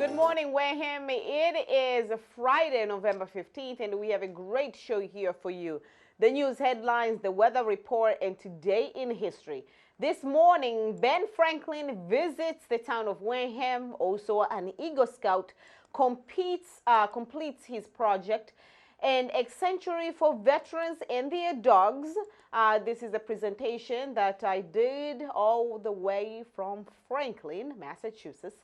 Good morning, Wareham. It is Friday, November 15th, and we have a great show here for you. The news headlines, the weather report, and today in history. This morning, Ben Franklin visits the town of Wareham. Also, an Eagle Scout completes his project. And a sanctuary for veterans and their dogs. This is a presentation that I did all the way from Franklin, Massachusetts.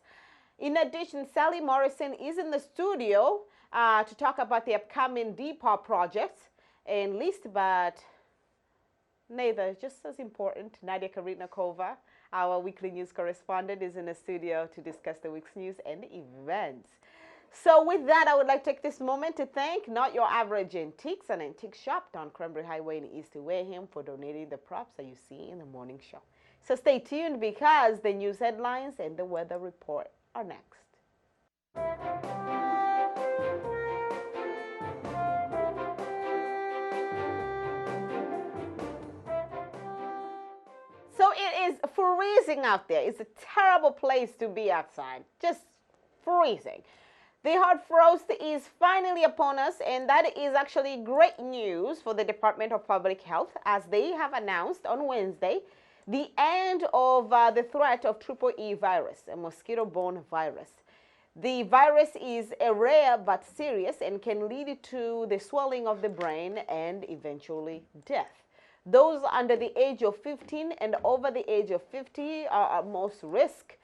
In addition, Sally Morrison is in the studio to talk about the upcoming Depot projects. And least but neither, just as important, Nadia Karitnakova, our weekly news correspondent, is in the studio to discuss the week's news and events. So with that, I would like to take this moment to thank Not Your Average Antiques, an antique shop down Cranberry Highway in East Wareham, for donating the props that you see in the morning show. So stay tuned because the news headlines and the weather report are next. So it is freezing out there. It's a terrible place to be outside, just freezing. The hard frost is finally upon us, and that is actually great news for the Department of Public Health, as they have announced on Wednesday the end of the threat of triple E virus, a mosquito-borne virus. The virus is a rare but serious and can lead to the swelling of the brain and eventually death. Those under the age of 15 and over the age of 50 are at most risk.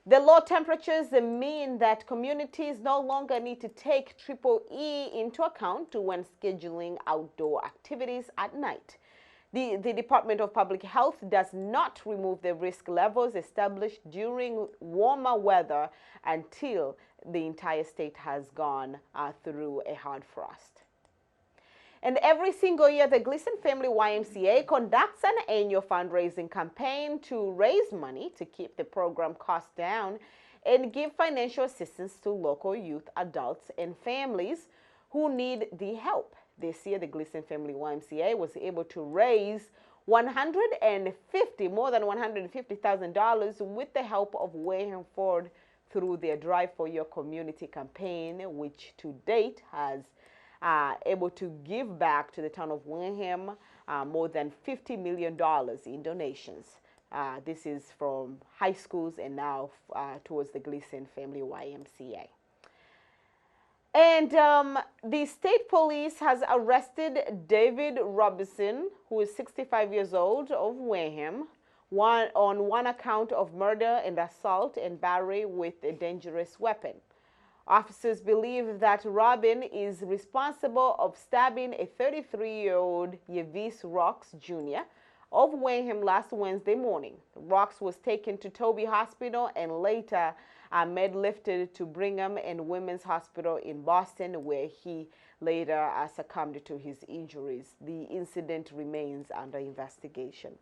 The low temperatures mean that communities no longer need to take triple E into account when scheduling outdoor activities at night. The Department of Public Health does not remove the risk levels established during warmer weather until the entire state has gone through a hard frost. And every single year, the Gleason Family YMCA conducts an annual fundraising campaign to raise money to keep the program costs down and give financial assistance to local youth, adults, and families who need the help. This year, the Gleason Family YMCA was able to raise more than $150,000 with the help of Wareham Ford through their Drive for Your Community campaign, which to date has able to give back to the town of Wareham more than $50 million in donations. This is from high schools and now towards the Gleason Family YMCA. And the state police has arrested David Robinson, who is 65 years old, of Wareham, on one account of murder and assault and battery with a dangerous weapon. Officers believe that Robin is responsible of stabbing a 33-year-old Yavis Rocks Jr. of Wareham last Wednesday morning. Rocks was taken to Toby Hospital and later med-lifted to Brigham and Women's Hospital in Boston, where he later succumbed to his injuries. The incident remains under investigation.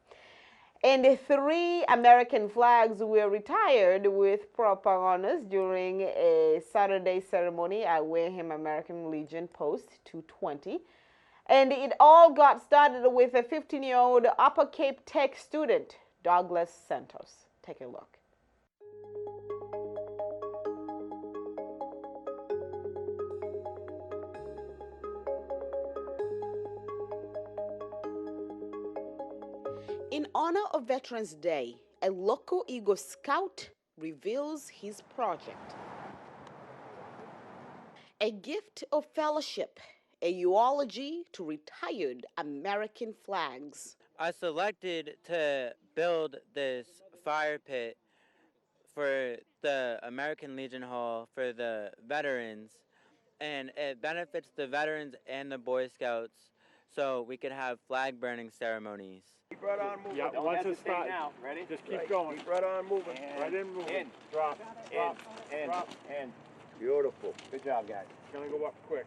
And 3 American flags were retired with proper honors during a Saturday ceremony at Wareham American Legion Post 220. And it all got started with a 15-year-old Upper Cape Tech student, Douglas Santos. Take a look. In honor of Veterans Day, a local Eagle Scout reveals his project. A gift of fellowship, a eulogy to retired American flags. I selected to build this fire pit for the American Legion Hall for the veterans, and it benefits the veterans and the Boy Scouts, so we could have flag burning ceremonies. Keep right on moving. Yeah, once it starts, now. Ready? just keep going. Keep right on moving. And right in, moving. In. Drop. Drop. In. Drop. In. Beautiful. Good job, guys. It's gonna go up quick.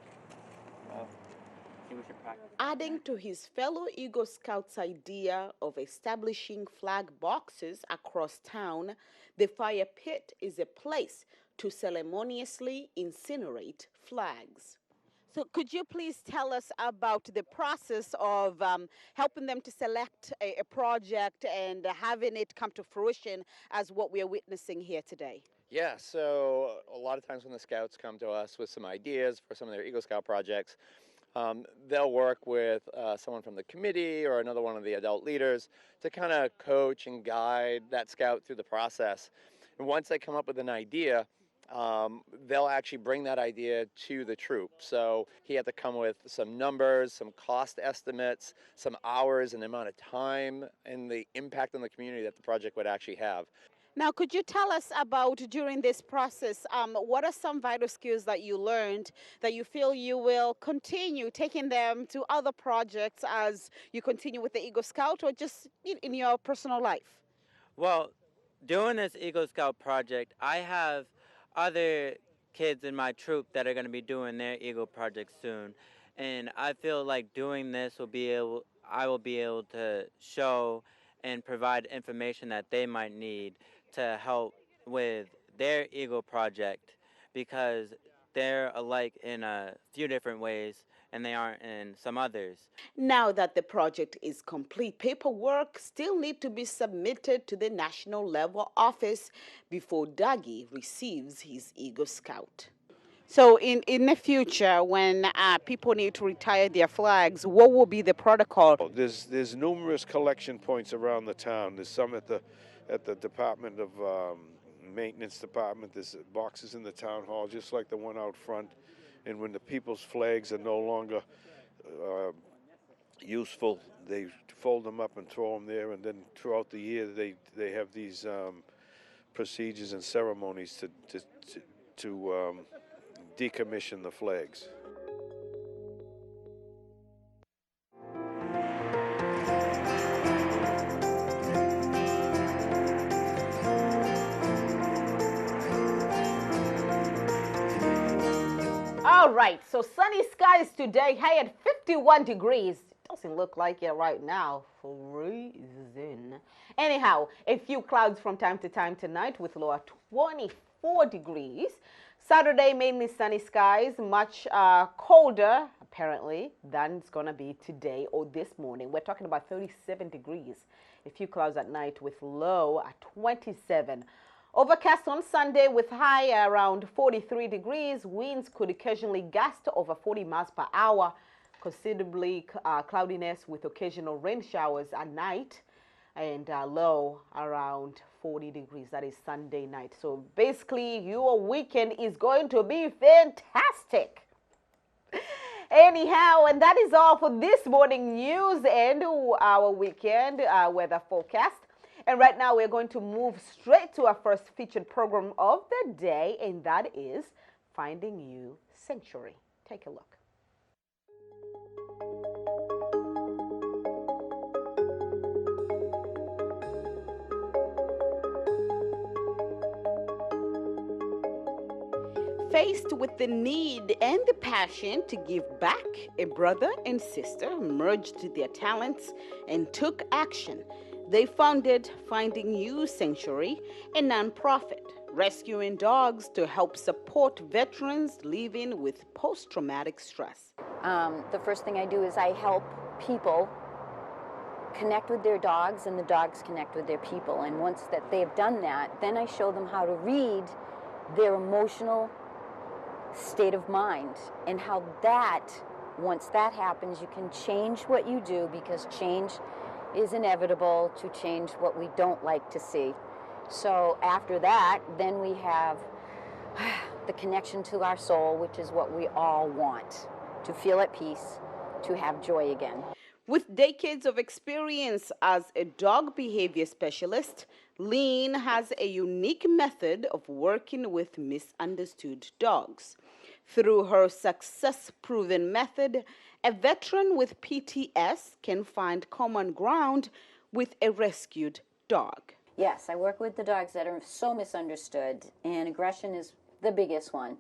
Adding to his fellow Eagle Scouts' idea of establishing flag boxes across town, the fire pit is a place to ceremoniously incinerate flags. So could you please tell us about the process of helping them to select a project and having it come to fruition as what we are witnessing here today? Yeah, so a lot of times when the scouts come to us with some ideas for some of their Eagle Scout projects, they'll work with someone from the committee or another one of the adult leaders to kind of coach and guide that scout through the process. And once they come up with an idea, they'll actually bring that idea to the troop. So he had to come with some numbers, some cost estimates, some hours and the amount of time and the impact on the community that the project would actually have. Now, could you tell us about during this process, what are some vital skills that you learned that you feel you will continue taking them to other projects as you continue with the Eagle Scout or just in your personal life? Well, doing this Eagle Scout project, I have other kids in my troop that are going to be doing their Eagle project soon, and I feel like doing this I will be able to show and provide information that they might need to help with their Eagle project, because they're alike in a few different ways and they aren't in some others. Now that the project is complete, paperwork still need to be submitted to the national level office before Dougie receives his Eagle Scout. So in the future, when people need to retire their flags, what will be the protocol? There's numerous collection points around the town. There's some at the Department of Maintenance Department. There's boxes in the town hall, just like the one out front. And when the people's flags are no longer useful, they fold them up and throw them there. And then throughout the year, they have these procedures and ceremonies to decommission the flags. All right, so sunny skies today, high at 51 degrees. Doesn't look like it right now. Freezing. Anyhow, a few clouds from time to time tonight with low at 24 degrees. Saturday, mainly sunny skies, much colder, apparently, than it's going to be today or this morning. We're talking about 37 degrees. A few clouds at night with low at 27. Overcast on Sunday with high around 43 degrees. Winds could occasionally gust over 40 miles per hour. Considerably cloudiness with occasional rain showers at night. And low around 40 degrees. That is Sunday night. So basically, your weekend is going to be fantastic. Anyhow, and that is all for this morning news and our weekend weather forecast. And right now, we're going to move straight to our first featured program of the day, and that is Finding You Sanctuary. Take a look. Faced with the need and the passion to give back, a brother and sister merged their talents and took action. They founded Finding You Sanctuary, a nonprofit rescuing dogs to help support veterans living with post-traumatic stress. The first thing I do is I help people connect with their dogs and the dogs connect with their people. And once that they've done that, then I show them how to read their emotional state of mind and how that, once that happens, you can change what you do, because change is inevitable to change what we don't like to see. So after that, then we have the connection to our soul, which is what we all want, to feel at peace, to have joy again. With decades of experience as a dog behavior specialist, Lean has a unique method of working with misunderstood dogs. Through her success-proven method, a veteran with PTS can find common ground with a rescued dog. Yes, I work with the dogs that are so misunderstood, and aggression is the biggest one.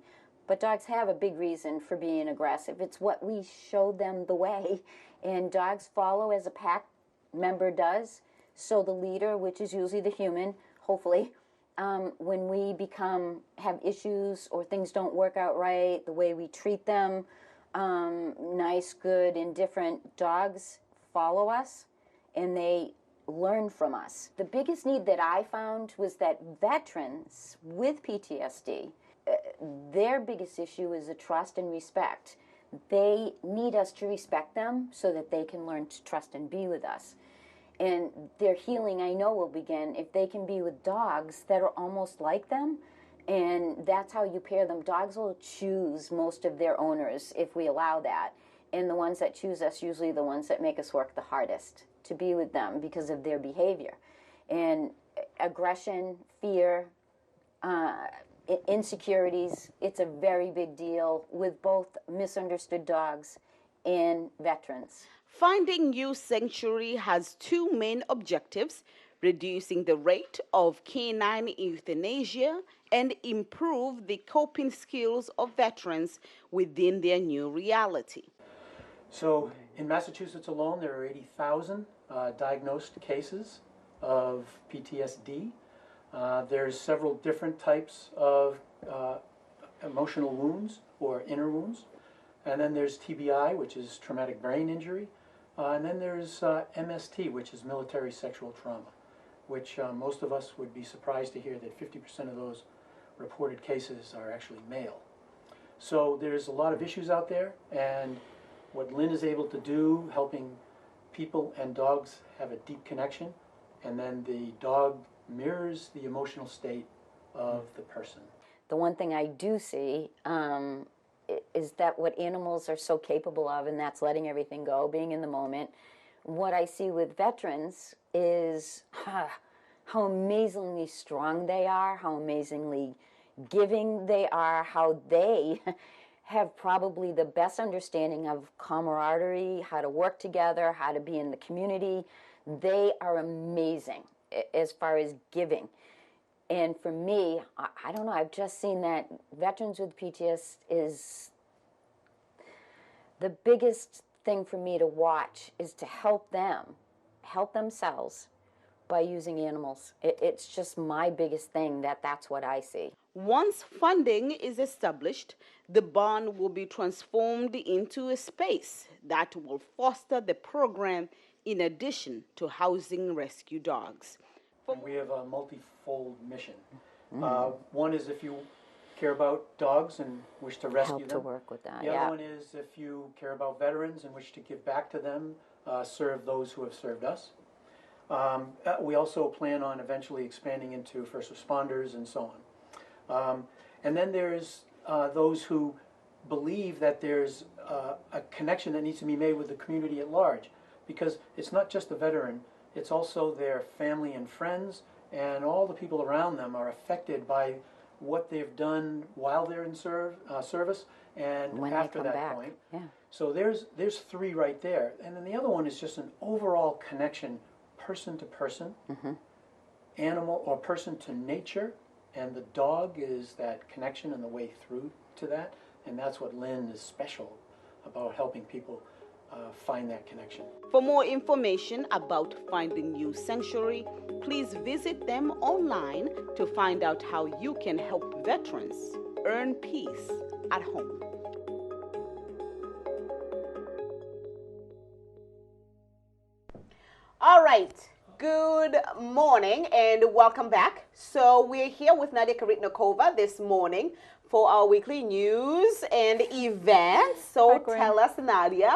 But dogs have a big reason for being aggressive. It's what we show them the way, and dogs follow as a pack member does. So the leader, which is usually the human, hopefully, when we have issues or things don't work out right, the way we treat them, nice, good, indifferent dogs follow us and they learn from us. The biggest need that I found was that veterans with PTSD, their biggest issue is a trust and respect. They need us to respect them so that they can learn to trust and be with us. And their healing, I know, will begin if they can be with dogs that are almost like them. And that's how you pair them. Dogs will choose most of their owners if we allow that. And the ones that choose us, usually the ones that make us work the hardest to be with them because of their behavior. And aggression, fear, insecurities, it's a very big deal with both misunderstood dogs and veterans. Finding You Sanctuary has two main objectives: reducing the rate of canine euthanasia and improve the coping skills of veterans within their new reality. So in Massachusetts alone, there are 80,000 diagnosed cases of PTSD. There's several different types of emotional wounds or inner wounds. And then there's TBI, which is traumatic brain injury. And then there's MST, which is military sexual trauma, which most of us would be surprised to hear that 50% of those reported cases are actually male. So there's a lot of issues out there, and what Lynn is able to do, helping people and dogs have a deep connection, and then the dog mirrors the emotional state of the person. The one thing I do see is that what animals are so capable of, and that's letting everything go, being in the moment. What I see with veterans is how amazingly strong they are, how amazingly giving they are, how they have probably the best understanding of camaraderie, how to work together, how to be in the community. They are amazing as far as giving. And for me, I don't know, I've just seen that veterans with PTSD is the biggest thing for me to watch is to help them, help themselves by using animals. It's just my biggest thing that's what I see. Once funding is established, the barn will be transformed into a space that will foster the program in addition to housing rescue dogs. And we have a multifold mission. One is if you care about dogs and wish to rescue Help them. to work with that, The other one is if you care about veterans and wish to give back to them, serve those who have served us. We also plan on eventually expanding into first responders and so on. And then there's those who believe that there's a connection that needs to be made with the community at large, because it's not just the veteran, it's also their family and friends, and all the people around them are affected by what they've done while they're in service and when after they come that back. point. Yeah. So there's three right there. And then the other one is just an overall connection, person to person, animal or person to nature, and the dog is that connection and the way through to that. And that's what Lynn is special about, helping people find that connection. For more information about Finding You Sanctuary, please visit them online to find out how you can help veterans earn peace at home. All right. Good morning and welcome back. So we're here with Nadia Karitnakova this morning for our weekly news and events. So tell us, Nadia,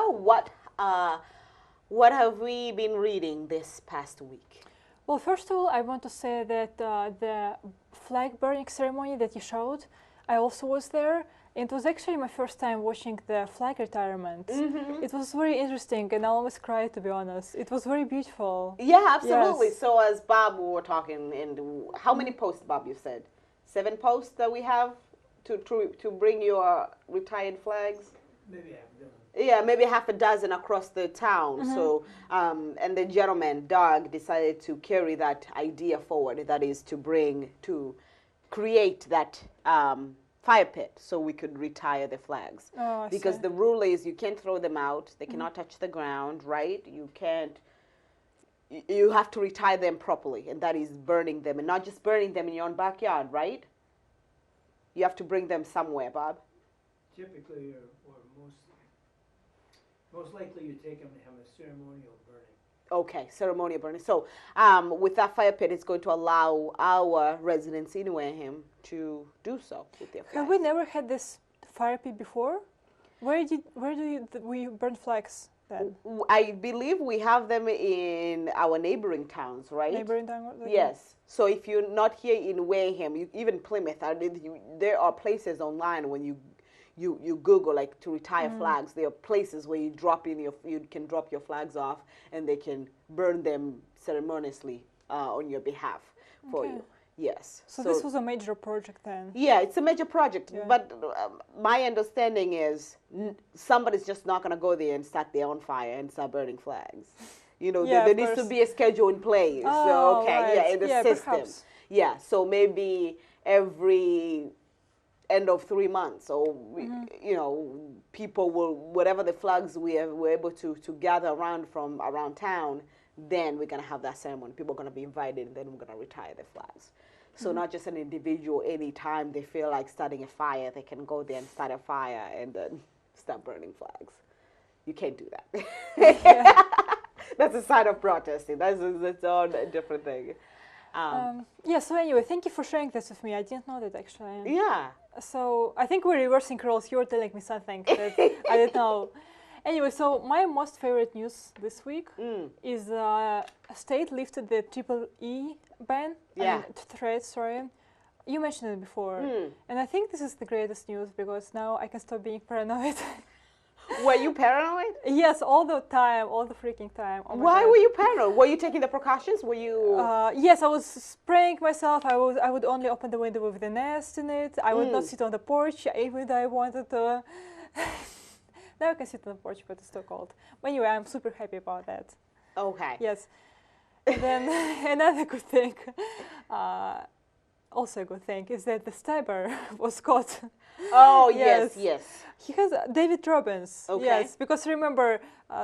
what have we been reading this past week? Well, first of all, I want to say that the flag burning ceremony that you showed, I also was there. It was actually my first time watching the flag retirement. It was very interesting, and I almost cried, to be honest. It was very beautiful. Yeah, absolutely. Yes. So as Bob, we were talking, and how many posts, Bob, you said? 7 posts that we have to bring your retired flags? Maybe half a dozen. Yeah, maybe half a dozen across the town. So, and the gentleman, Doug, decided to carry that idea forward. That is to create that fire pit so we could retire the flags. Oh, I because see. the rule is you can't throw them out. They cannot touch the ground, right? You can't. You have to retire them properly, and that is burning them, and not just burning them in your own backyard, right? You have to bring them somewhere, Bob. Typically, or most Most likely you take them to have a ceremonial burning. Okay, ceremonial burning. So with that fire pit, it's going to allow our residents in Wareham to do so with their flags. Have we never had this fire pit before? Where do we burn flags then? I believe we have them in our neighboring towns, right? Neighboring town? Okay. Yes. So if you're not here in Wareham, even Plymouth, there are places online when you Google like to retire flags. There are places where you can drop your flags off, and they can burn them ceremoniously on your behalf for you. Yes. So this was a major project then? Yeah, it's a major project. Yeah. But my understanding is somebody's just not going to go there and start their own fire and start burning flags. You know, Yeah, there of needs to course. be a schedule in place. Oh, So, okay, right. yeah, in the Yeah, system. perhaps. Yeah, so maybe every end of 3 months, or you know, people will, whatever the flags we're able to gather around from around town, then we're going to have that ceremony. People are going to be invited, and then we're going to retire the flags. So not just an individual, anytime they feel like starting a fire, they can go there and start a fire and then start burning flags. You can't do that. That's a sign of protesting. That's its own different thing. Yeah, so anyway, thank you for sharing this with me. I didn't know that actually. Yeah. So I think we're reversing roles. You're telling me something that I didn't know. Anyway, so my most favorite news this week is a state lifted the triple E ban. Yeah. Threat, sorry. You mentioned it before. And I think this is the greatest news because now I can stop being paranoid. Were you paranoid? Yes, all the time, all the freaking time. Oh my Why God. were you paranoid? Were you taking the precautions? Were you? Yes, I was spraying myself. I would only open the window with the nest in it. I would not sit on the porch even though I wanted to. Now I can sit on the porch, but it's still cold. But anyway, I'm super happy about that. Okay. Yes. And then another good thing, also a good thing, is that the stabber was caught. Oh, yes, yes. He has David Robbins. Okay. Yes, because remember,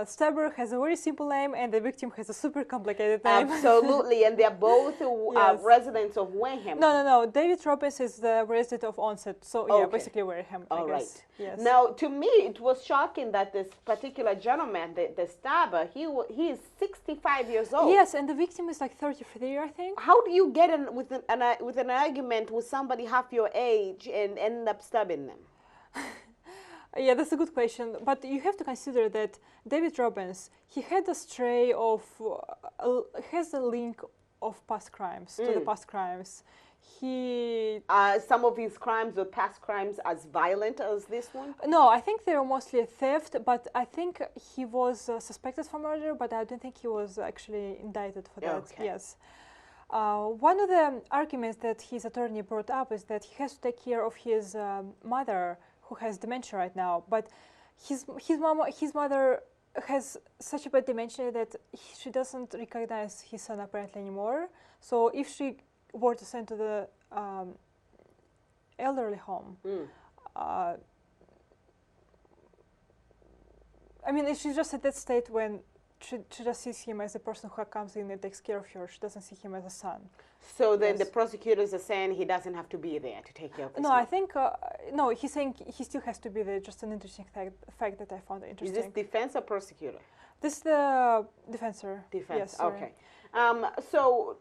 stabber has a very simple name and the victim has a super complicated name. Absolutely, and they're both Yes. residents of Wareham. No. David Robbins is the resident of Onset, so yeah, Okay. basically Wareham, I All guess. right. Yes. Now, to me, it was shocking that this particular gentleman, the stabber, he is 65 years old. Yes, and the victim is like 33, I think. How do you get in with an argument with somebody half your age and end up stabbing them? Yeah, that's a good question. But you have to consider that David Robbins, he had a stray of, has a link of past crimes, to the past crimes. He... Some of his crimes or past crimes as violent as this one? No, I think they were mostly theft, but I think he was suspected for murder, but I don't think he was actually indicted for that. Okay. Yes. One of the arguments that his attorney brought up is that he has to take care of his mother, who has dementia right now. But his mother has such a bad dementia that she doesn't recognize his son apparently anymore. So if she were to send to the elderly home, I mean, she's just at that state when she just sees him as a person who comes in and takes care of her. She doesn't see him as a son. So then the Yes. prosecutors are saying he doesn't have to be there to take care of his No, mom. I think, no, he's saying he still has to be there. Just an interesting fact that I found Is interesting. this defense or prosecutor? This is the defensor. Defense, Yes, sorry. okay. So,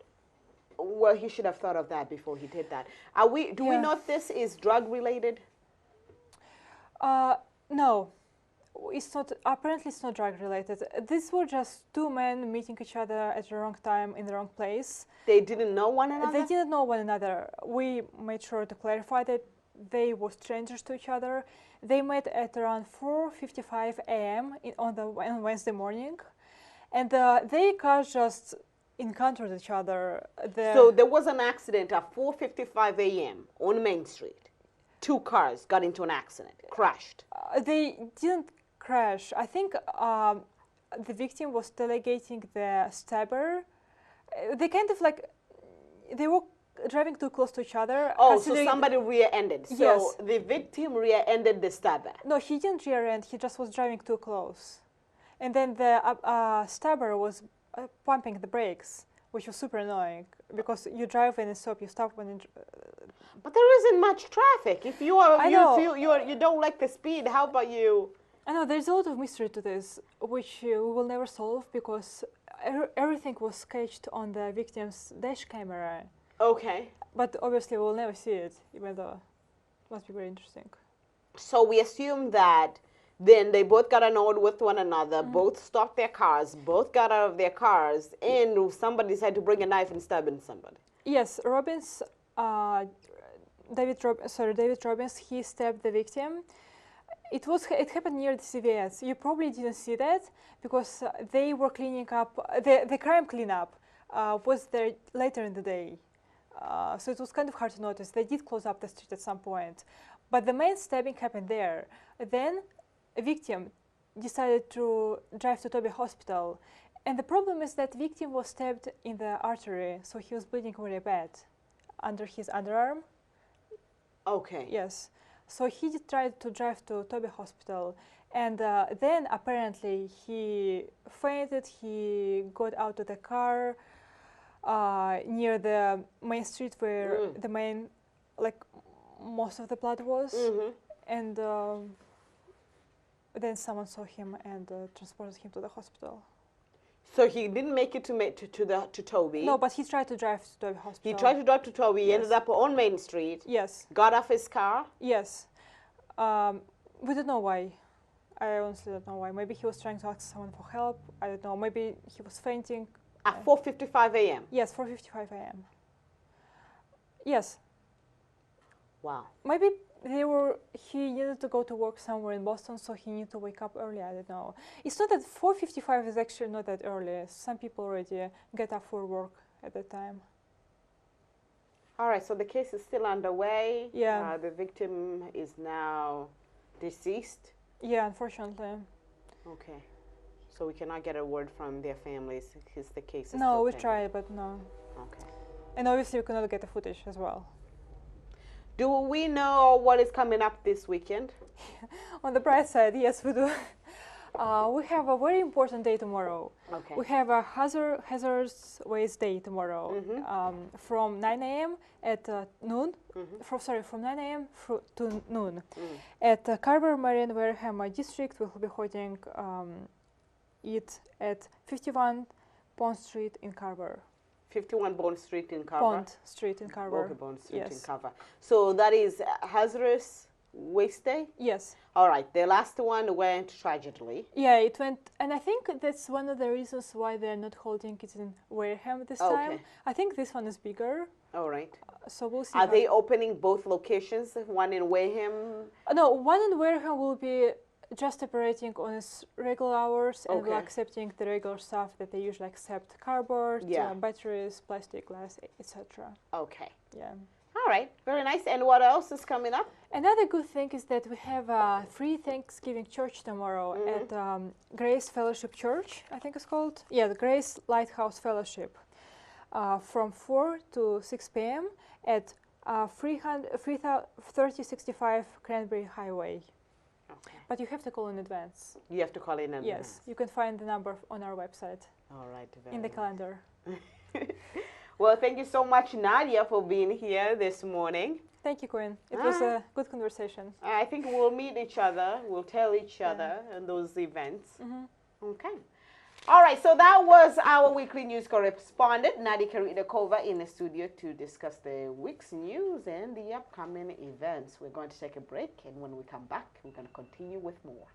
well, he should have thought of that before he did that. Do we Yeah. know if this is drug related? No, it's not. Apparently, it's not drug related. These were just two men meeting each other at the wrong time in the wrong place. They didn't know one another? They didn't know one another. We made sure to clarify that they were strangers to each other. They met at around 4:55 a.m. on Wednesday morning, and their cars just encountered each other. So there was an accident at 4:55 a.m. on Main Street. Two cars got into an accident, crashed. They didn't crash. I think the victim was delegating the stabber. They kind of like, they were driving too close to each other. Oh, so somebody rear-ended. So Yes. the victim rear-ended the stabber. No, he didn't rear end. He just was driving too close. And then the stabber was pumping the brakes, which was super annoying because you drive and stop, you stop when. But there isn't much traffic. If you I know. you don't like the speed, how about you I know there's a lot of mystery to this, which we will never solve because everything was sketched on the victim's dash camera. Okay. But obviously we'll never see it, even though it must be very interesting. So we assume that then they both got annoyed with one another, both stopped their cars, both got out of their cars, and somebody decided to bring a knife and stab in somebody. Yes, David Robbins, he stabbed the victim. It happened near the CVS. You probably didn't see that because they were cleaning up, the crime cleanup was there later in the day. So it was kind of hard to notice. They did close up the street at some point. But the main stabbing happened there. Then a victim decided to drive to Toby Hospital. And the problem is that victim was stabbed in the artery, so he was bleeding very bad under his underarm. Okay. Yes. So he did try to drive to Toby Hospital. And then apparently he fainted, he got out of the car near the main street where the main, like, most of the blood was. And then someone saw him and transported him to the hospital. So he didn't make it to Toby. No, but he tried to drive to Toby Hospital. He tried to drive to Toby. He Yes. ended up on Main Street. Yes. Got off his car. Yes. We don't know why. I honestly don't know why. Maybe he was trying to ask someone for help. I don't know. Maybe he was fainting. At 4:55 a.m. Yes, 4:55 a.m. Yes. Wow. Maybe he needed to go to work somewhere in Boston, so he needed to wake up early. I don't know. It's not that 4:55 is actually not that early. Some people already get up for work at that time. All right, so the case is still underway. Yeah. The victim is now deceased. Yeah, unfortunately. Okay. So we cannot get a word from their families because the case is No, still we pending. tried, but no. Okay. And obviously we cannot get the footage as well. Do we know what is coming up this weekend? On the bright side, yes, we do. We have a very important day tomorrow. Okay. We have a Hazardous Waste Day tomorrow from 9 a.m. at noon. From 9 a.m. to noon. At Carver Marine Wareham District, we will be holding it at 51 Pond Street in Carver. 51 Bond Street in Carver. Pond Street in Carver. Okay, Bond Street in Yes. Carver. So that is Hazardous Waste Day? Yes. All right. The last one went tragically. Yeah, it went, and I think that's one of the reasons why they're not holding it in Wareham this time. I think this one is bigger. All right. So we'll see. Are they opening both locations? One in Wareham? No, one in Wareham will be just operating on its regular hours and will accepting the regular stuff that they usually accept: cardboard, batteries, plastic, glass, etc. Okay. Yeah. All right. Very nice. And what else is coming up? Another good thing is that we have a free Thanksgiving church tomorrow at Grace Fellowship Church, I think it's called. Yeah, the Grace Lighthouse Fellowship. From 4 to 6 p.m. at 3065 Cranberry Highway. Okay. But you have to call in advance. You have to call in advance. Yes, you can find the number on our website. All right. In the calendar. Well, thank you so much, Nadia, for being here this morning. Thank you, Quinn. It was a good conversation. I think we'll meet each other. We'll tell each other in those events. Okay. All right, so that was our weekly news correspondent, Nadia Karidakova, in the studio to discuss the week's news and the upcoming events. We're going to take a break, and when we come back, we're going to continue with more.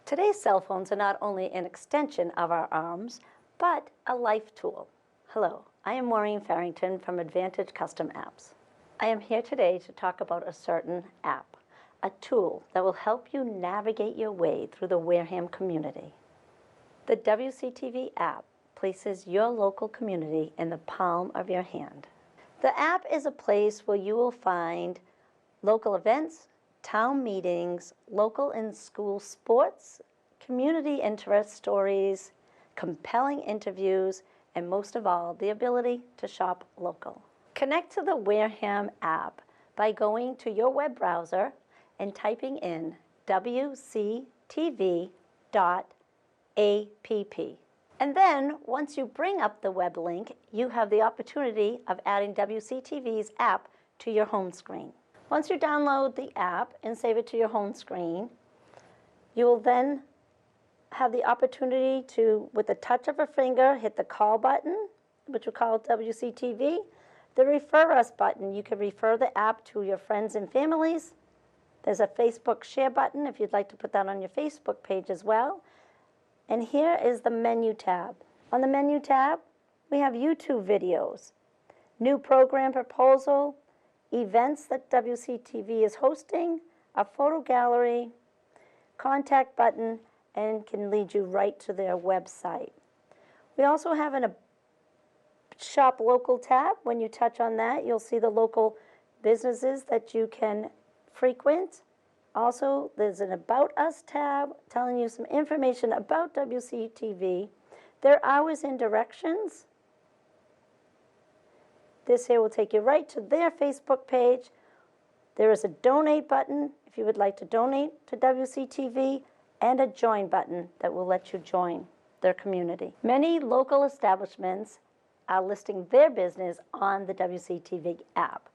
Today's cell phones are not only an extension of our arms, but a life tool. Hello, I am Maureen Farrington from Advantage Custom Apps. I am here today to talk about a certain app, a tool that will help you navigate your way through the Wareham community. The WCTV app places your local community in the palm of your hand. The app is a place where you will find local events, town meetings, local and school sports, community interest stories, compelling interviews, and most of all, the ability to shop local. Connect to the Wareham app by going to your web browser and typing in wctv.app. And then, once you bring up the web link, you have the opportunity of adding WCTV's app to your home screen. Once you download the app and save it to your home screen, you will then have the opportunity to, with the touch of a finger, hit the call button, which we call WCTV, the refer us button. You can refer the app to your friends and families. There's a Facebook share button if you'd like to put that on your Facebook page as well. And here is the menu tab. On the menu tab, we have YouTube videos, new program proposal, events that WCTV is hosting, a photo gallery, contact button, and can lead you right to their website. We also have a Shop Local tab. When you touch on that, you'll see the local businesses that you can frequent. Also, there's an About Us tab telling you some information about WCTV, their hours and directions. This here will take you right to their Facebook page. There is a donate button if you would like to donate to WCTV, and a join button that will let you join their community. Many local establishments are listing their business on the WCTV app.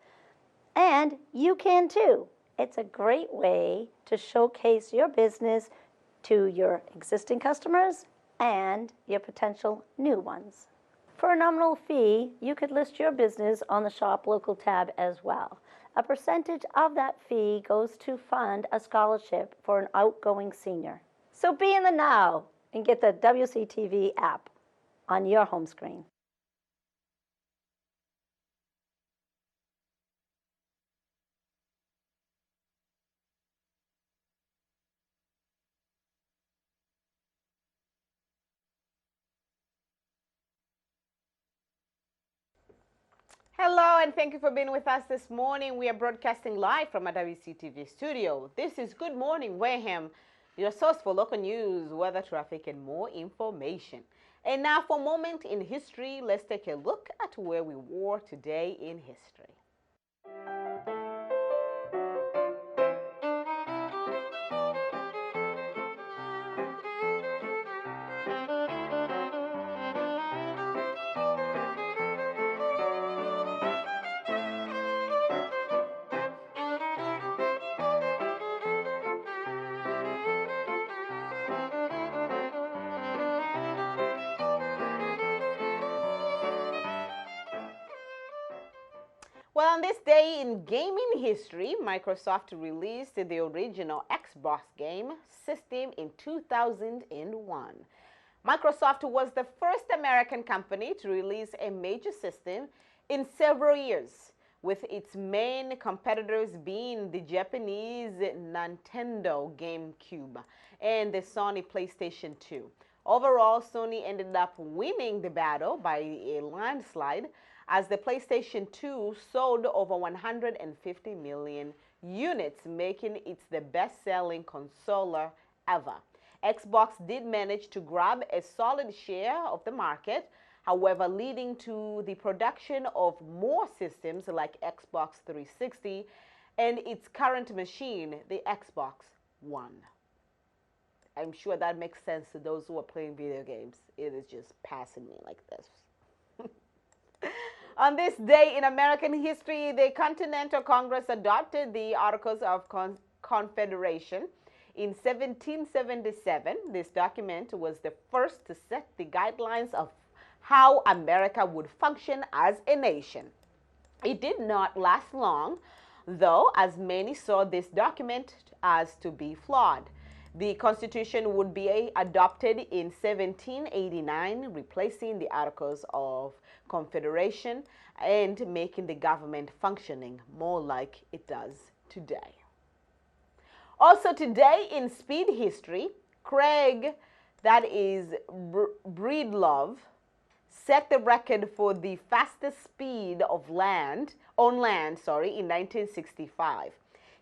And you can too. It's a great way to showcase your business to your existing customers and your potential new ones. For a nominal fee, you could list your business on the Shop Local tab as well. A percentage of that fee goes to fund a scholarship for an outgoing senior. So be in the now and get the WCTV app on your home screen. Hello, and thank you for being with us this morning. We are broadcasting live from a WCTV studio. This is Good Morning Wareham, your source for local news, weather, traffic, and more information. And now for a moment in history, let's take a look at where we were today in history. Well, on this day in gaming history, Microsoft released the original Xbox game system in 2001. Microsoft was the first American company to release a major system in several years, with its main competitors being the Japanese Nintendo GameCube and the Sony PlayStation 2. Overall, Sony ended up winning the battle by a landslide, as the PlayStation 2 sold over 150 million units, making it the best-selling console ever. Xbox did manage to grab a solid share of the market, however, leading to the production of more systems like Xbox 360 and its current machine, the Xbox One. I'm sure that makes sense to those who are playing video games. It is just passing me like this. On this day in American history, the Continental Congress adopted the Articles of Confederation. In 1777, this document was the first to set the guidelines of how America would function as a nation. It did not last long, though, as many saw this document as to be flawed. The Constitution would be adopted in 1789, replacing the Articles of Confederation and making the government functioning more like it does today. Also today in speed history, Craig, that is Breedlove, set the record for the fastest speed of on land, in 1965.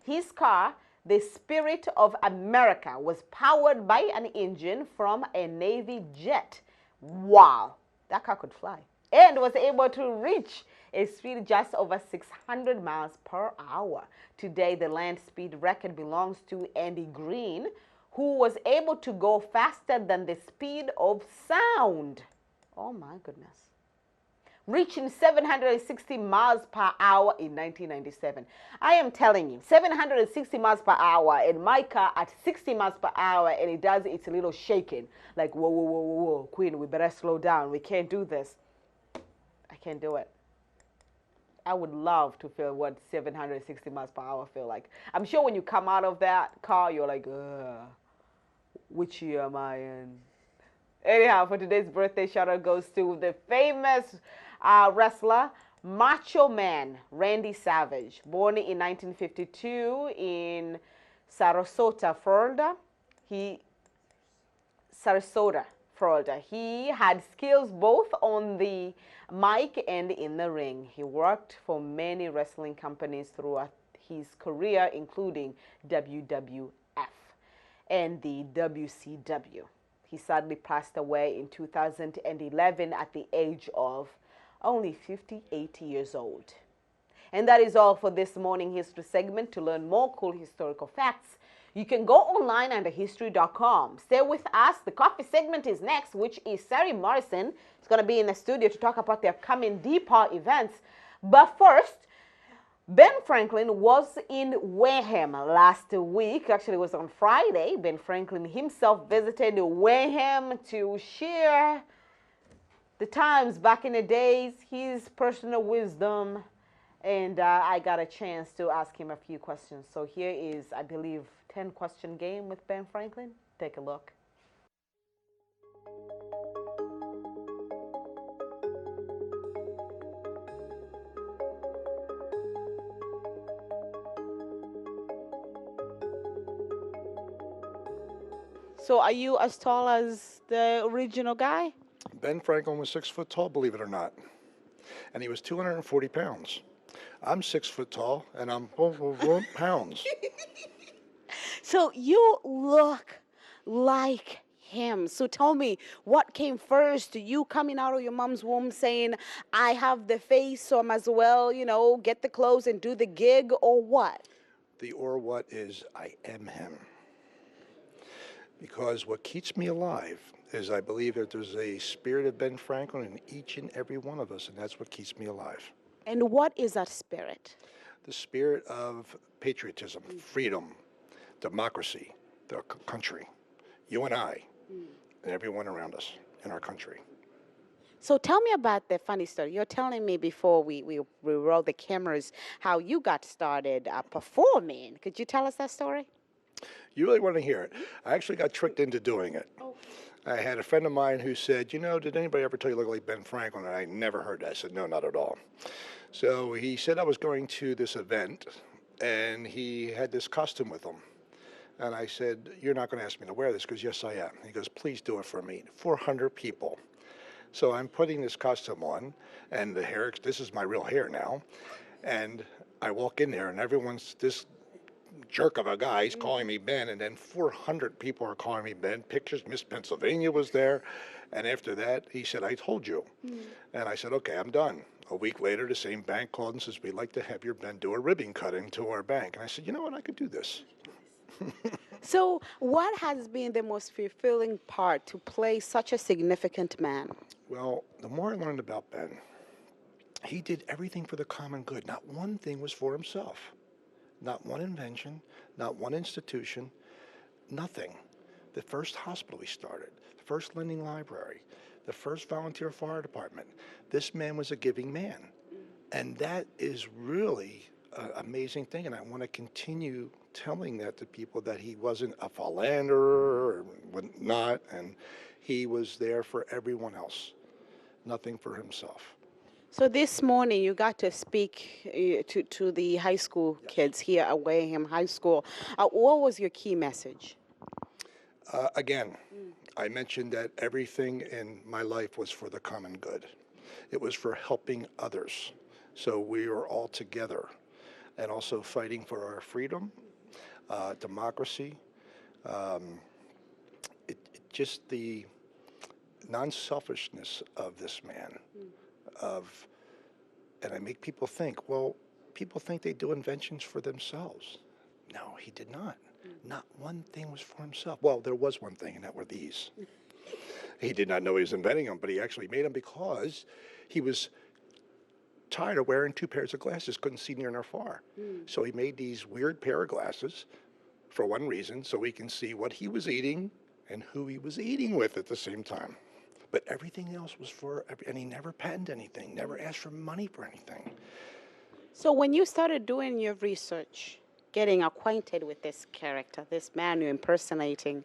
His car, the Spirit of America, was powered by an engine from a Navy jet. Wow, that car could fly. And was able to reach a speed just over 600 miles per hour. Today, the land speed record belongs to Andy Green, who was able to go faster than the speed of sound. Oh my goodness. reaching 760 miles per hour in 1997. I am telling you, 760 miles per hour, and my car at 60 miles per hour, and it does its little shaking, like, whoa, whoa, whoa, whoa, whoa, Queen, we better slow down. We can't do this. I can't do it. I would love to feel what 760 miles per hour feel like. I'm sure when you come out of that car, you're like, ugh, which year am I in? Anyhow, for today's birthday shout out goes to the famous wrestler, Macho Man, Randy Savage, born in 1952 in Sarasota, Florida. He had skills both on the mic and in the ring. He worked for many wrestling companies throughout his career, including WWF and the WCW. He sadly passed away in 2011 at the age of only 58 years old. And that is all for this morning history segment. To learn more cool historical facts, you can go online under history.com. Stay with us. The coffee segment is next, which is Sari Morrison. Is going to be in the studio to talk about the upcoming DPAW events. But first, Ben Franklin was in Wareham last week. Actually, it was on Friday. Ben Franklin himself visited Wareham to share the times back in the days, his personal wisdom, and I got a chance to ask him a few questions. So here is, I believe, 10-question game with Ben Franklin. Take a look. So are you as tall as the original guy? Ben Franklin was 6 foot tall, believe it or not. And he was 240 pounds. I'm 6 foot tall, and I'm pounds. So you look like him. So tell me, what came first? You coming out of your mom's womb saying, I have the face, so I might as well, get the clothes and do the gig, or what? The or what is I am him. Because what keeps me alive is I believe that there's a spirit of Ben Franklin in each and every one of us, and that's what keeps me alive. And what is that spirit? The spirit of patriotism, freedom, democracy, the country, you and I, and everyone around us in our country. So tell me about the funny story. You're telling me before we roll the cameras how you got started performing. Could you tell us that story? You really want to hear it? I actually got tricked into doing it. I had a friend of mine who said, did anybody ever tell you look like Ben Franklin? And I never heard that. I said, no, not at all. So he said I was going to this event, and he had this costume with him. And I said, you're not going to ask me to wear this, because yes, I am. He goes, please do it for me. 400 people. So I'm putting this costume on, and the hair, this is my real hair now. And I walk in there, and this jerk of a guy, he's calling me Ben, and then 400 people are calling me Ben. Pictures, Miss Pennsylvania was there. And after that, he said, I told you. And I said, okay, I'm done. A week later, the same bank called and says, we'd like to have your Ben do a ribbon cutting to our bank. And I said, you know what, I could do this. So what has been the most fulfilling part to play such a significant man? Well, the more I learned about Ben, he did everything for the common good. Not one thing was for himself. Not one invention, not one institution, nothing. The first hospital he started, the first lending library, the first volunteer fire department. This man was a giving man. And that is really an amazing thing. And I want to continue telling that to people, that he wasn't a philanderer or not, and he was there for everyone else, nothing for himself. So this morning you got to speak to the high school kids here at Wareham High School. What was your key message? Again, I mentioned that everything in my life was for the common good. It was for helping others. So we were all together, and also fighting for our freedom, democracy, just the non-selfishness of this man. And I make people think, well, people think they do inventions for themselves. No, he did not. Not one thing was for himself. Well, there was one thing, and that were these. He did not know he was inventing them, but he actually made them because he was tired of wearing two pairs of glasses, couldn't see near nor far. So he made these weird pair of glasses for one reason, so he can see what he was eating and who he was eating with at the same time. But everything else was and he never patented anything, never asked for money for anything. So when you started doing your research, getting acquainted with this character, this man you're impersonating,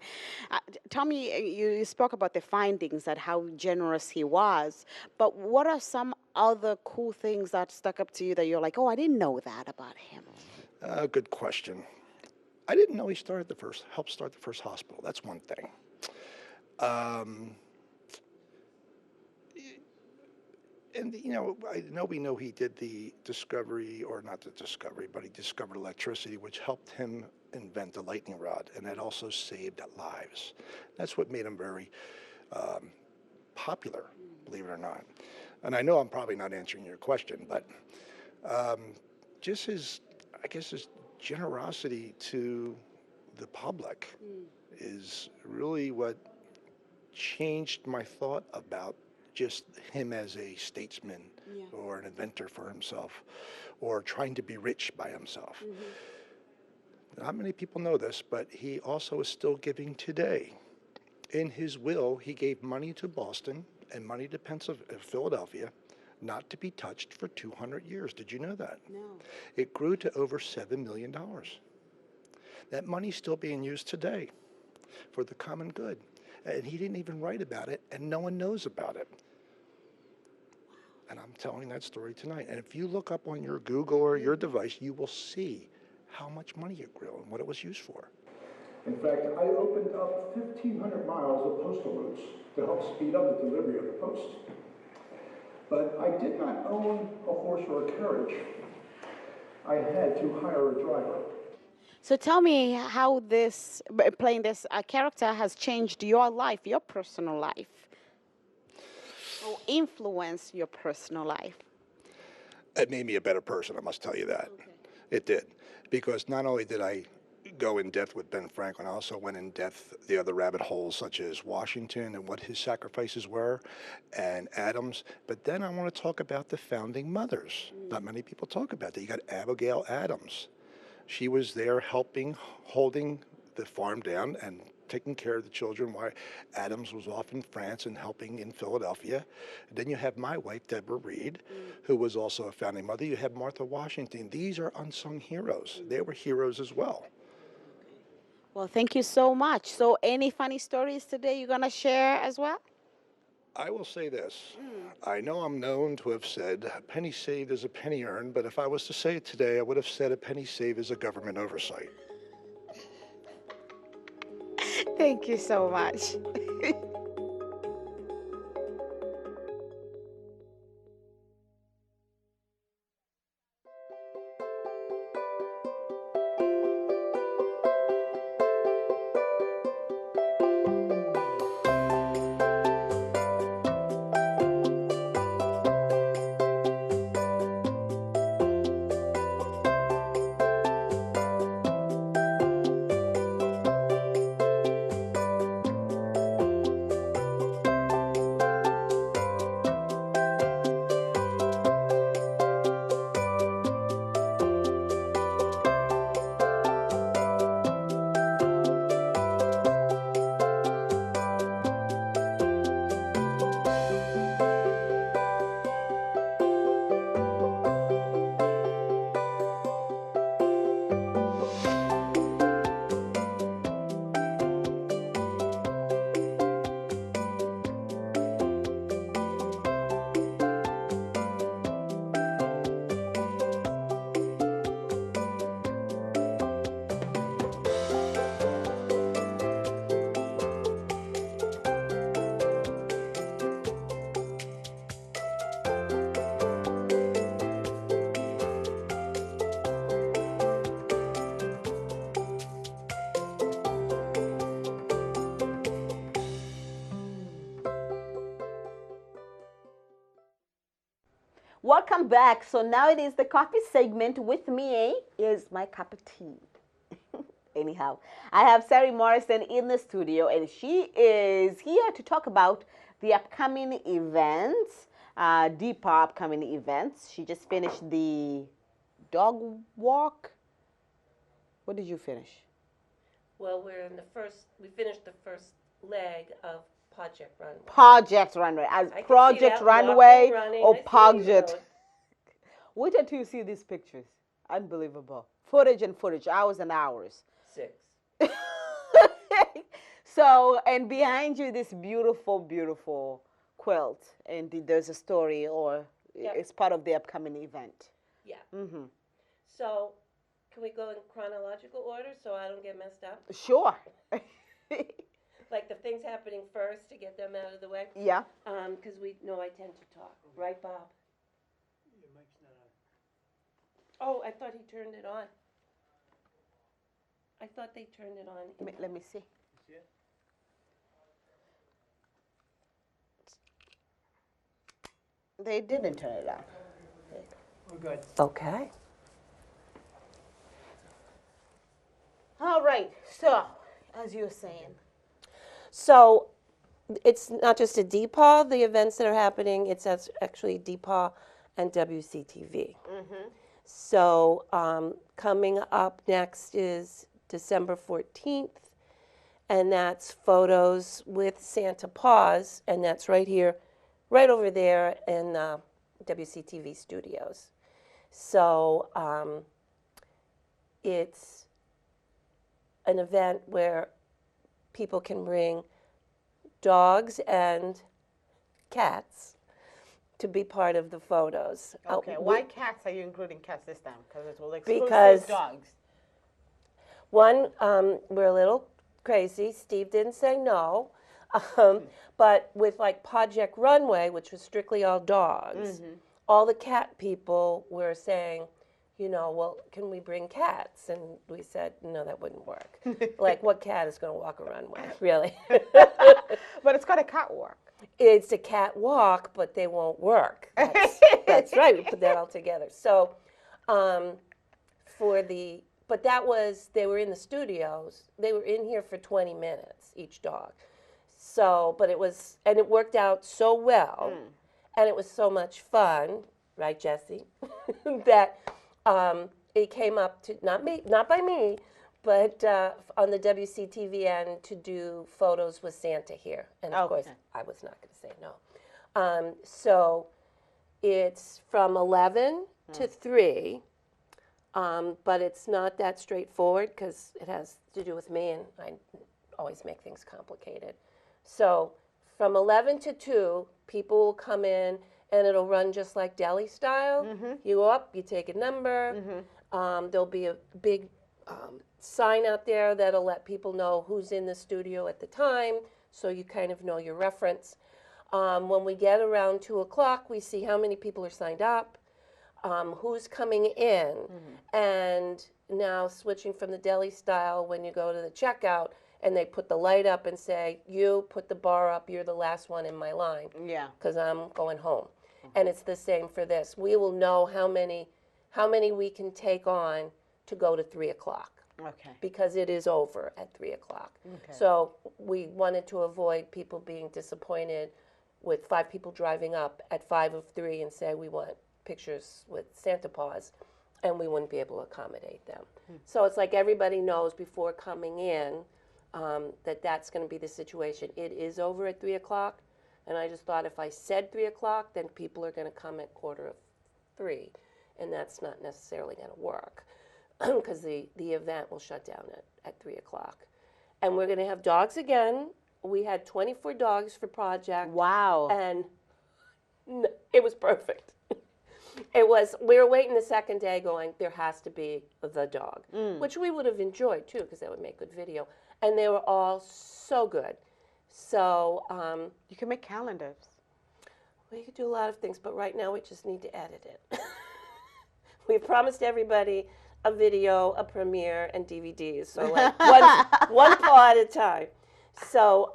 tell me, you spoke about the findings and how generous he was, but what are some other cool things that stuck up to you that you're like, oh, I didn't know that about him? Good question. I didn't know he helped start the first hospital. That's one thing. And, you know, we know he did the discovery, or not the discovery, but he discovered electricity, which helped him invent the lightning rod, and that also saved lives. That's what made him very popular, believe it or not. And I know I'm probably not answering your question, but just his generosity to the public is really what changed my thought about just him as a statesman or an inventor for himself or trying to be rich by himself. Not many people know this, but he also is still giving today. In his will, he gave money to Boston and money to Philadelphia not to be touched for 200 years. Did you know that? No. It grew to over $7 million. That money's still being used today for the common good. And he didn't even write about it, and no one knows about it. And I'm telling that story tonight. And if you look up on your Google or your device, you will see how much money it grew and what it was used for. In fact, I opened up 1,500 miles of postal routes to help speed up the delivery of the post. But I did not own a horse or a carriage. I had to hire a driver. So tell me how playing this character has changed your life, your personal life, or influenced your personal life. It made me a better person, I must tell you that. Okay. It did. Because not only did I go in depth with Ben Franklin, I also went in depth the other rabbit holes, such as Washington and what his sacrifices were, and Adams. But then I want to talk about the founding mothers. Not many people talk about that. You got Abigail Adams. She was there holding the farm down and taking care of the children while Adams was off in France and helping in Philadelphia. And then you have my wife, Deborah Reed, who was also a founding mother. You have Martha Washington. These are unsung heroes. They were heroes as well. Well, thank you so much. So any funny stories today you're going to share as well? I will say this. I know I'm known to have said, a penny saved is a penny earned, but if I was to say it today, I would have said a penny saved is a government oversight. Thank you so much. Welcome back. So now it is the coffee segment. With me is my cup of tea. Anyhow, I have Sari Morrison in the studio, and she is here to talk about the upcoming events Deepa upcoming events. She just finished the dog walk. What did you finish? Well, we finished the first leg of Project Runway. Project Runway. As I can see Project that, Runway walking, running, or I see Project. you. Wait until you see these pictures. Unbelievable. Footage and footage, hours and hours. 6. So, and behind you, this beautiful, beautiful quilt. And there's a story, or Yep. it's part of the upcoming event. Yeah. Mm-hmm. So, can we go in chronological order so I don't get messed up? Sure. Like the things happening first to get them out of the way? Yeah. Because we know I tend to talk. Right, Bob? Your mic's not on. Oh, I thought he turned it on. I thought they turned it on. Let me see. You see it? They didn't turn it on. We're good. Okay. All right. So, as you were saying. So it's not just a DPAW, the events that are happening, it's actually DPAW and WCTV. Mm-hmm. So coming up next is December 14th, and that's photos with Santa Paws, and that's right here, right over there in WCTV studios. So it's an event where people can bring dogs and cats to be part of the photos. Okay. Why cats? Are you including cats this time? Because it will exclusive Because dogs. One, we're a little crazy. Steve didn't say no. But with like Project Runway, which was strictly all dogs, all the cat people were saying, you know, well, can we bring cats? And we said, no, that wouldn't work. Like, what cat is going to walk a runway, really? But it's got a catwalk. It's a cat walk, but they won't work. That's right. We put that all together. So, but that was, they were in the studios. They were in here for 20 minutes, each dog. So, but it was, and it worked out so well, and it was so much fun, right, Jesse? That it came up to, not by me, but on the WCTV end to do photos with Santa here. And of course, I was not going to say no. So it's from 11 to 3, but it's not that straightforward because it has to do with me, and I always make things complicated. So from 11 to 2, people will come in, and it'll run just like deli style. You go up, you take a number. There'll be a big sign out there that'll let people know who's in the studio at the time, so you kind of know your reference. When we get around 2 o'clock, we see how many people are signed up, who's coming in, and now switching from the deli style, when you go to the checkout, and they put the light up and say, you put the bar up, you're the last one in my line. Yeah. Because I'm going home. And it's the same for this. We will know how many we can take on to go to 3 o'clock. Okay. Because it is over at 3 o'clock. Okay. So we wanted to avoid people being disappointed with 5 people driving up at 5 of 3 and say we want pictures with Santa Paws, and we wouldn't be able to accommodate them. So it's like everybody knows before coming in that that's going to be the situation. It is over at 3 o'clock, and I just thought if I said 3 o'clock, then people are going to come at 2:45, and that's not necessarily going to work because the event will shut down at 3 o'clock. And we're going to have dogs again. We had 24 dogs for Project. Wow. And it was perfect. It was, we were waiting the second day going, there has to be the dog, which we would have enjoyed too because that would make good video. And they were all so good. So you can make calendars. We could do a lot of things, but right now we just need to edit it. We promised everybody a video, a premiere, and DVDs. So like one paw at a time. So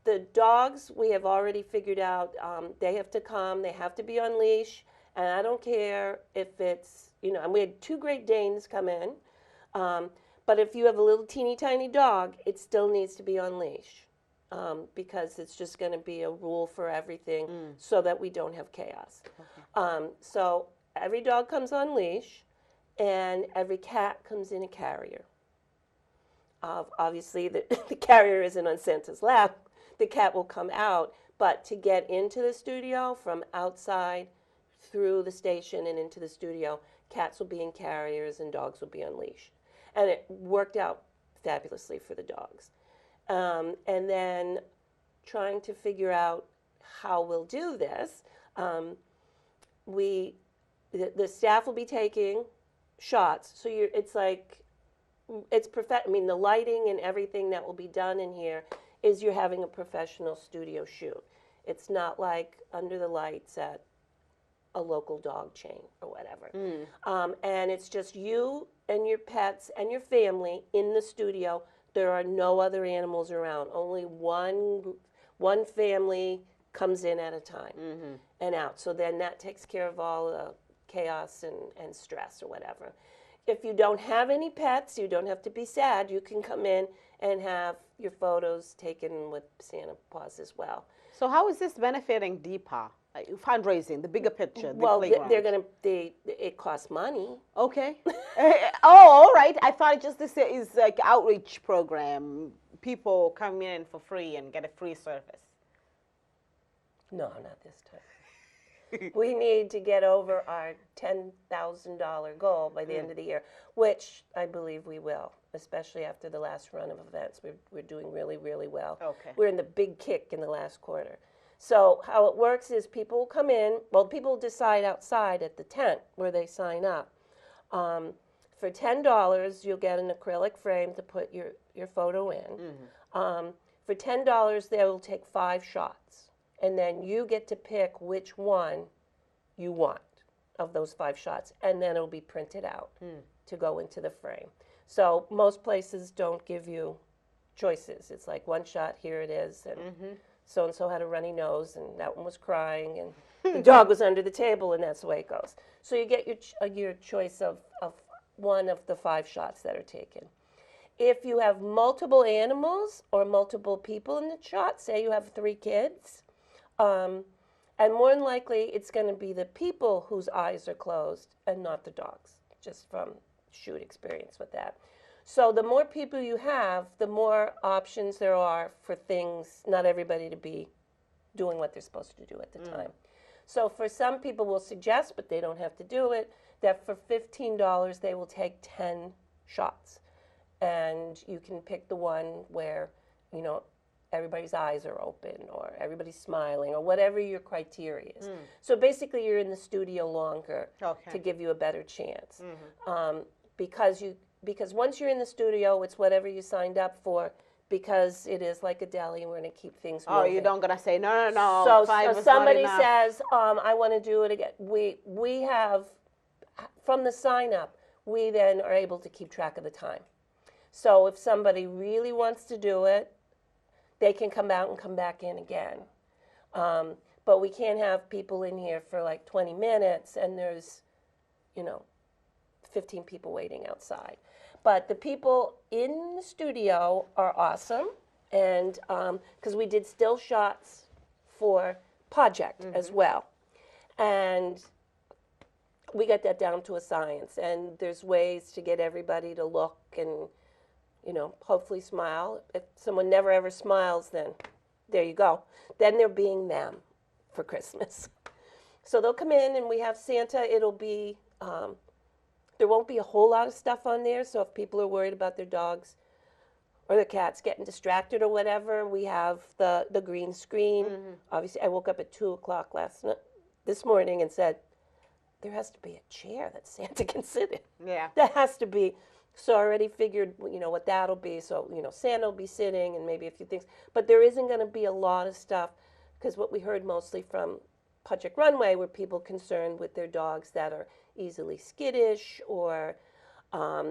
the dogs we have already figured out. They have to come. They have to be on leash. And I don't care if it's, you know, and we had 2 Great Danes come in. But if you have a little teeny tiny dog, it still needs to be on leash. because it's just going to be a rule for everything so that we don't have chaos. So every dog comes on leash, and every cat comes in a carrier. Obviously, the carrier isn't on Santa's lap. The cat will come out, but to get into the studio from outside through the station and into the studio, cats will be in carriers and dogs will be on leash. And it worked out fabulously for the dogs. And then trying to figure out how we'll do this, the staff will be taking shots. So it's like, it's perfect. I mean, the lighting and everything that will be done in here is you're having a professional studio shoot. It's not like under the lights at a local dog chain or whatever. And it's just you and your pets and your family in the studio. There are no other animals around. Only one family comes in at a time and out. So then that takes care of all the chaos and stress or whatever. If you don't have any pets, you don't have to be sad. You can come in and have your photos taken with Santa Paws as well. So how is this benefiting DEPA? Like fundraising, the bigger picture, Well, the playground. it costs money. Okay. All right. I thought just this is like outreach program. People come in for free and get a free service. No, not this time. We need to get over our $10,000 goal by the end of the year, which I believe we will, especially after the last run of events. We're doing really, really well. Okay. We're in the big kick in the last quarter. So how it works is people come in, well, people decide outside at the tent where they sign up. For $10, you'll get an acrylic frame to put your photo in. For $10, they will take 5 shots. And then you get to pick which one you want of those 5 shots. And then it'll be printed out to go into the frame. So most places don't give you choices. It's like 1 shot, here it is. And so-and-so had a runny nose, and that one was crying, and the dog was under the table, and that's the way it goes. So you get your choice of one of the 5 shots that are taken. If you have multiple animals or multiple people in the shot, say you have 3 kids, and more than likely, it's going to be the people whose eyes are closed and not the dogs, just from shoot experience with that. So the more people you have, the more options there are for things, not everybody to be doing what they're supposed to do at the time. So for some people will suggest, but they don't have to do it, that for $15 they will take 10 shots. And you can pick the one where, you know, everybody's eyes are open or everybody's smiling or whatever your criteria is. So basically you're in the studio longer to give you a better chance. Because once you're in the studio, it's whatever you signed up for, because it is like a deli and we're going to keep things moving. Oh, you don't gonna say no. So, 5 so is somebody not enough. says, I want to do it again. We have, from the sign up, we then are able to keep track of the time. So if somebody really wants to do it, they can come out and come back in again. But we can't have people in here for like 20 minutes and there's, 15 people waiting outside. But the people in the studio are awesome, and because we did still shots for Project as well. And we got that down to a science, and there's ways to get everybody to look and, hopefully smile. If someone never ever smiles, then there you go. Then they're being them for Christmas. So they'll come in and we have Santa. It'll be, there won't be a whole lot of stuff on there, so if people are worried about their dogs or their cats getting distracted or whatever, we have the green screen. Obviously, I woke up at 2 o'clock this morning and said, there has to be a chair that Santa can sit in. Yeah. That has to be. So I already figured, what that'll be. So, Santa will be sitting and maybe a few things. But there isn't going to be a lot of stuff, because what we heard mostly from Project Runway were people concerned with their dogs that are easily skittish, or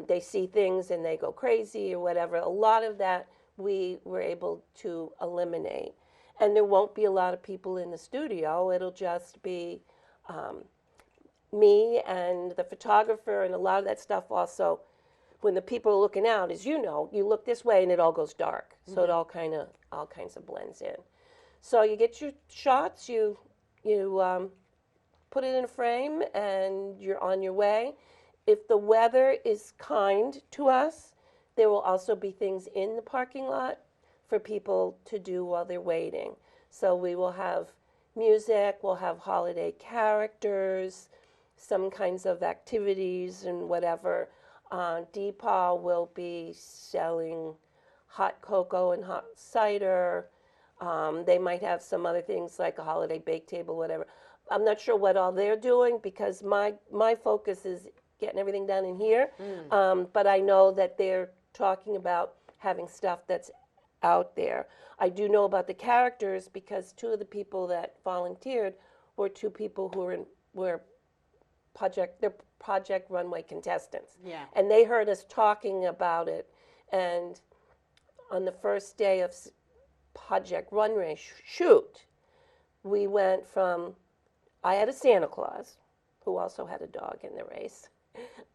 they see things and they go crazy or whatever. A lot of that we were able to eliminate. And there won't be a lot of people in the studio. It'll just be me and the photographer, and a lot of that stuff also when the people are looking out, as you know, you look this way and it all goes dark. So it all kinds of blends in. So you get your shots, you put it in a frame, and you're on your way. If the weather is kind to us, there will also be things in the parking lot for people to do while they're waiting. So we will have music, we'll have holiday characters, some kinds of activities and whatever. Deepaw will be selling hot cocoa and hot cider. They might have some other things like a holiday bake table, whatever. I'm not sure what all they're doing because my focus is getting everything done in here. But I know that they're talking about having stuff that's out there. I do know about the characters because two of the people that volunteered were two people who were Project Runway contestants. Yeah. And they heard us talking about it. And on the first day of Project Runway shoot, we went from, I had a Santa Claus, who also had a dog in the race.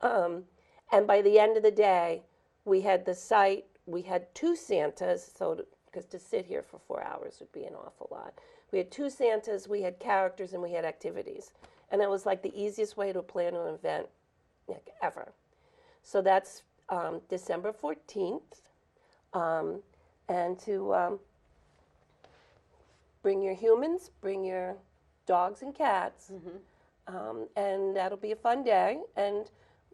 And by the end of the day, we had the site, we had two Santas, because to sit here for 4 hours would be an awful lot. We had two Santas, we had characters, and we had activities. And it was like the easiest way to plan an event ever. So that's December 14th. And to bring your humans, bring your dogs and cats, and that'll be a fun day. And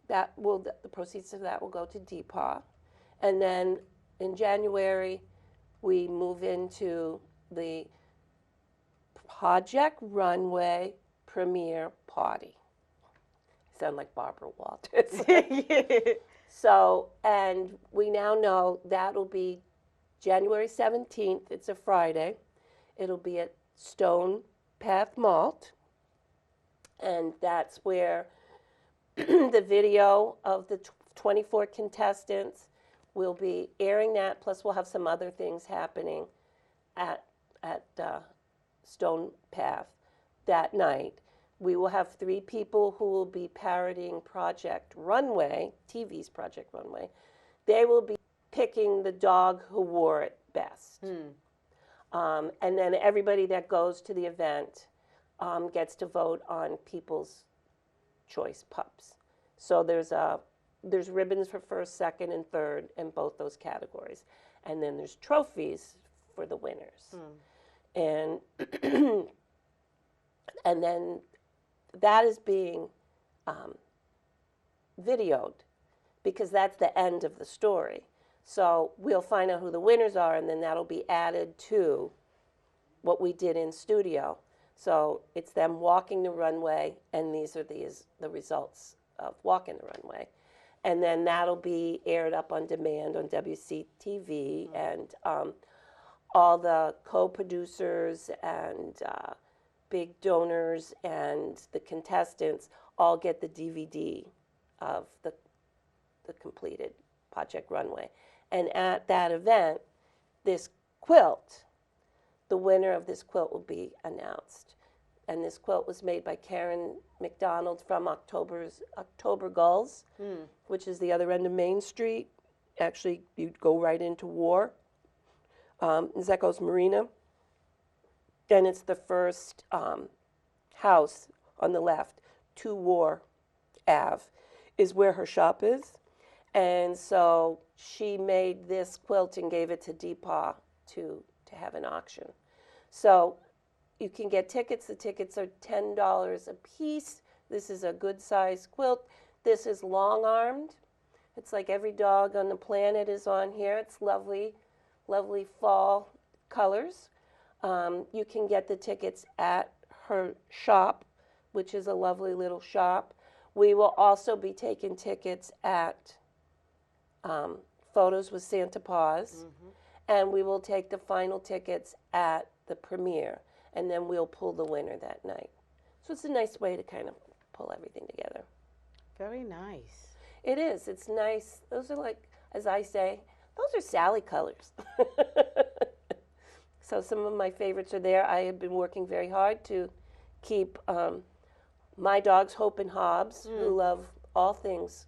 the proceeds of that will go to Deepaw. And then in January, we move into the Project Runway premiere party. Sound like Barbara Walters. So, and we now know that'll be January 17th. It's a Friday. It'll be at Stone Path Malt. And that's where the video of the 24 contestants will be airing that. Plus, we'll have some other things happening at Stone Path that night. We will have 3 people who will be parodying Project Runway, TV's Project Runway. They will be picking the dog who wore it best. And then everybody that goes to the event gets to vote on People's Choice pups. So there's ribbons for first, second, and third in both those categories. And then there's trophies for the winners. And and then that is being videoed because that's the end of the story. So we'll find out who the winners are, and then that'll be added to what we did in studio. So it's them walking the runway, and these are the results of walking the runway. And then that'll be aired up on demand on WCTV, and all the co-producers and big donors and the contestants all get the DVD of the completed Project Runway. And at that event, this quilt, the winner of this quilt will be announced. And this quilt was made by Karen McDonald from October Gulls, which is the other end of Main Street. Actually, you'd go right into War, Zecco's Marina. And it's the first house on the left, to War Ave, is where her shop is. And so she made this quilt and gave it to Deepaw to have an auction. So you can get tickets. The tickets are $10 a piece. This is a good size quilt. This is long-armed. It's like every dog on the planet is on here. It's lovely, lovely fall colors. You can get the tickets at her shop, which is a lovely little shop. We will also be taking tickets at Photos with Santa Paws, and we will take the final tickets at the premiere, and then we'll pull the winner that night. So it's a nice way to kind of pull everything together. Very nice. It is. It's nice. Those are like, as I say, those are Sally colors. So some of my favorites are there. I have been working very hard to keep my dogs, Hope and Hobbs, who love all things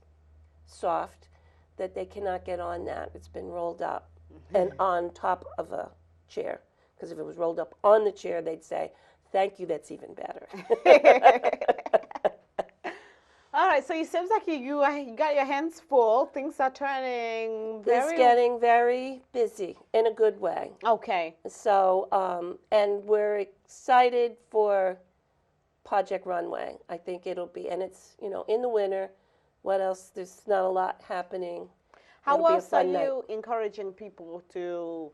soft. that they cannot get on that. It's been rolled up and on top of a chair. Because if it was rolled up on the chair, they'd say, thank you, that's even better. All right, so it seems like you got your hands full. Things are turning It's very... getting very busy in a good way. Okay. So, and we're excited for Project Runway. I think it'll be, and it's, you know, in the winter. What else? There's not a lot happening. How It'll be a else are fun night. you encouraging people to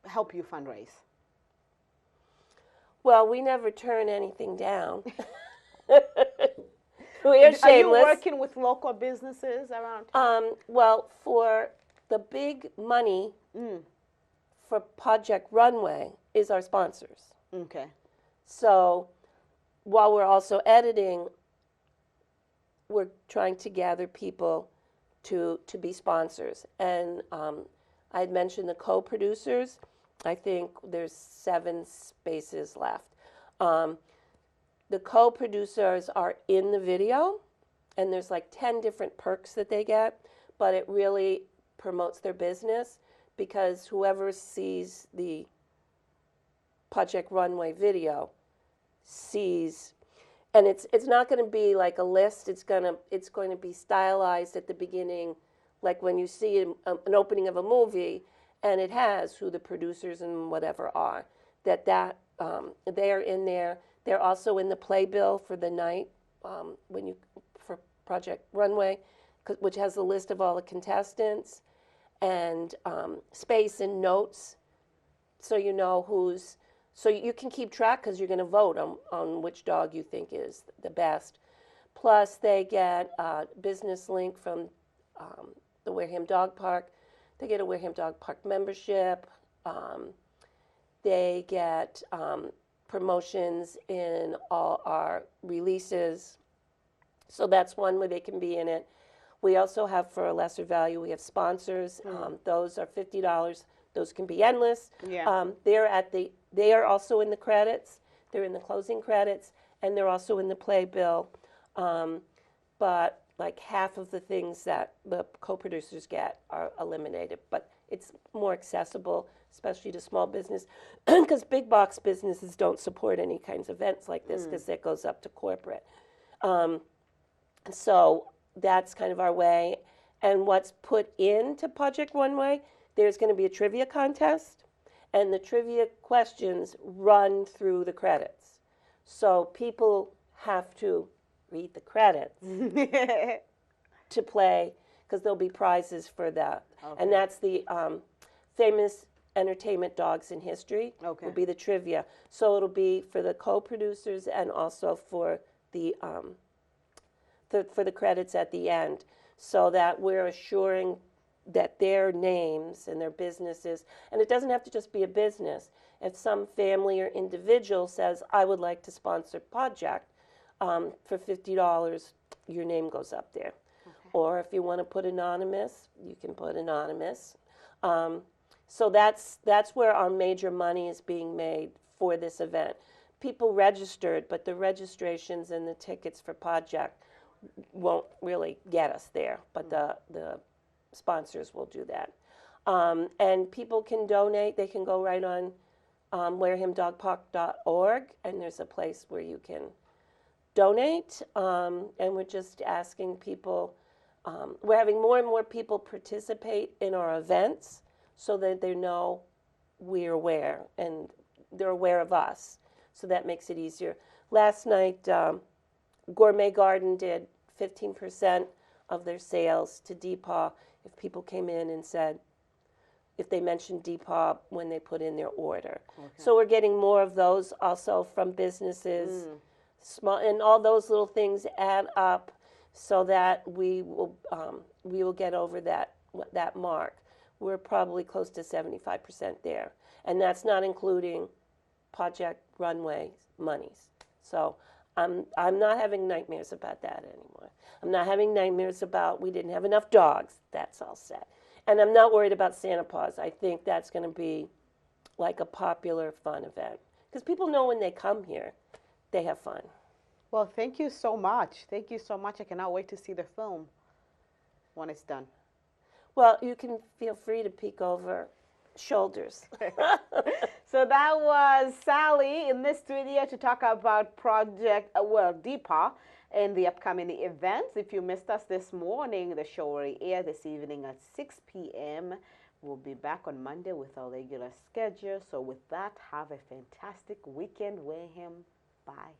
help you fundraise? Well, we never turn anything down. We are shameless. Are you working with local businesses around town? Well, for the big money for Project Runway is our sponsors. Okay. So while we're also editing, we're trying to gather people to be sponsors. And I had mentioned the co-producers. I think there's 7 spaces left. The co-producers are in the video, and there's like 10 different perks that they get, but it really promotes their business because whoever sees the Project Runway video sees, and it's not going to be like a list. It's going to be stylized at the beginning, like when you see an opening of a movie, and it has who the producers and whatever are. They are in there. They're also in the playbill for the night for Project Runway, which has a list of all the contestants and space and notes, so you know who's. So you can keep track because you're going to vote on which dog you think is the best. Plus, they get a business link from the Wareham Dog Park. They get a Wareham Dog Park membership. They get promotions in all our releases. So that's one way they can be in it. We also have, for a lesser value, we have sponsors. Those are $50. Those can be endless. Yeah. They are also in the credits. They're in the closing credits, and they're also in the playbill. But like half of the things that the co-producers get are eliminated. But it's more accessible, especially to small business, because big box businesses don't support any kinds of events like this because that goes up to corporate. So that's kind of our way. And what's put into Project Runway, there's going to be a trivia contest, and the trivia questions run through the credits. So people have to read the credits to play, because there'll be prizes for that. Okay. And that's the famous entertainment dogs in history. Okay. Will be the trivia. So it'll be for the co-producers and also for the credits at the end, so that we're assuring that their names and their businesses, and it doesn't have to just be a business. If some family or individual says, I would like to sponsor Project, for $50, your name goes up there. Okay. Or if you want to put anonymous, you can put anonymous. So that's where our major money is being made for this event. People registered, but the registrations and the tickets for Project won't really get us there, but the sponsors will do that. And people can donate. They can go right on warehamdogpark.org, and there's a place where you can donate. And we're just asking people, we're having more and more people participate in our events so that they know we're aware and they're aware of us. So that makes it easier. Last night, Gourmet Garden did 15% of their sales to Depot if people came in and said, if they mentioned Depot when they put in their order. Okay. So we're getting more of those also from businesses, small, and all those little things add up so that we will get over that mark. We're probably close to 75% there, and that's not including Project Runway monies. So I'm not having nightmares about that anymore. I'm not having nightmares about we didn't have enough dogs. That's all set. And I'm not worried about Santa Paws. I think that's going to be like a popular, fun event. Because people know when they come here, they have fun. Well, thank you so much. Thank you so much. I cannot wait to see the film when it's done. Well, you can feel free to peek over shoulders. So that was Sally in the studio to talk about DEPA and the upcoming events. If you missed us this morning, the show will air this evening at 6 p.m. We'll be back on Monday with our regular schedule. So with that, have a fantastic weekend, Wareham. Bye.